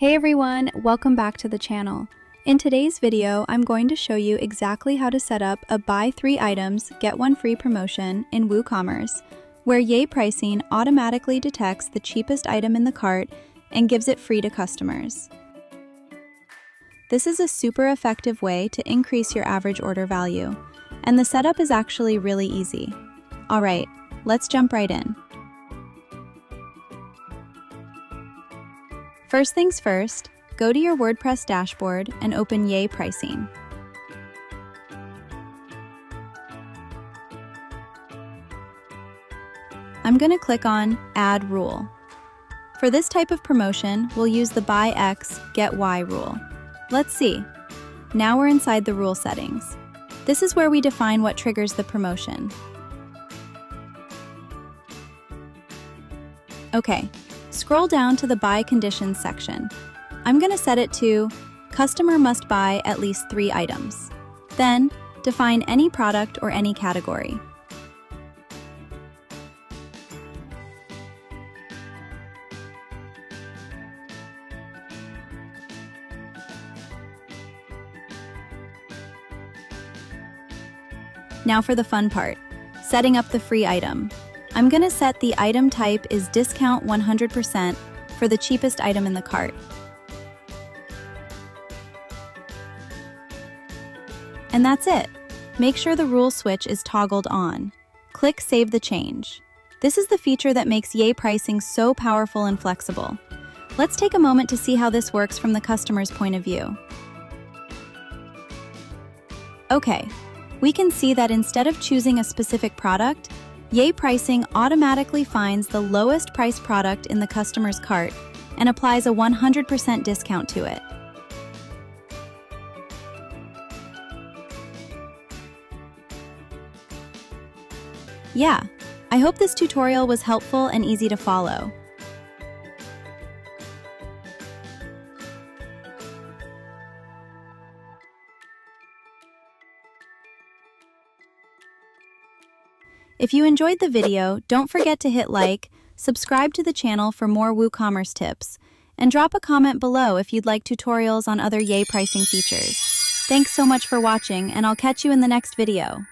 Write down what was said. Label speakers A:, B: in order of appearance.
A: Hey everyone, welcome back to the channel. In today's video, I'm going to show you exactly how to set up a buy 3 items, get 1 free promotion in WooCommerce, where YayPricing automatically detects the cheapest item in the cart and gives it free to customers. This is a super effective way to increase your average order value, and the setup is actually really easy. Alright, let's jump right in. First things first, go to your WordPress dashboard and open YayPricing. I'm going to click on Add Rule. For this type of promotion, we'll use the Buy X, Get Y rule. Let's see. Now we're inside the rule settings. This is where we define what triggers the promotion. Okay. Scroll down to the Buy Conditions section. I'm going to set it to Customer must buy at least 3 items. Then, define any product or any category. Now for the fun part, setting up the free item. I'm going to set the item type is discount 100% for the cheapest item in the cart. And that's it. Make sure the rule switch is toggled on. Click Save the Change. This is the feature that makes YayPricing so powerful and flexible. Let's take a moment to see how this works from the customer's point of view. Okay, we can see that instead of choosing a specific product, YayPricing automatically finds the lowest priced product in the customer's cart and applies a 100% discount to it. Yeah, I hope this tutorial was helpful and easy to follow. If you enjoyed the video, don't forget to hit like, subscribe to the channel for more WooCommerce tips, and drop a comment below if you'd like tutorials on other YayPricing features. Thanks so much for watching, and I'll catch you in the next video.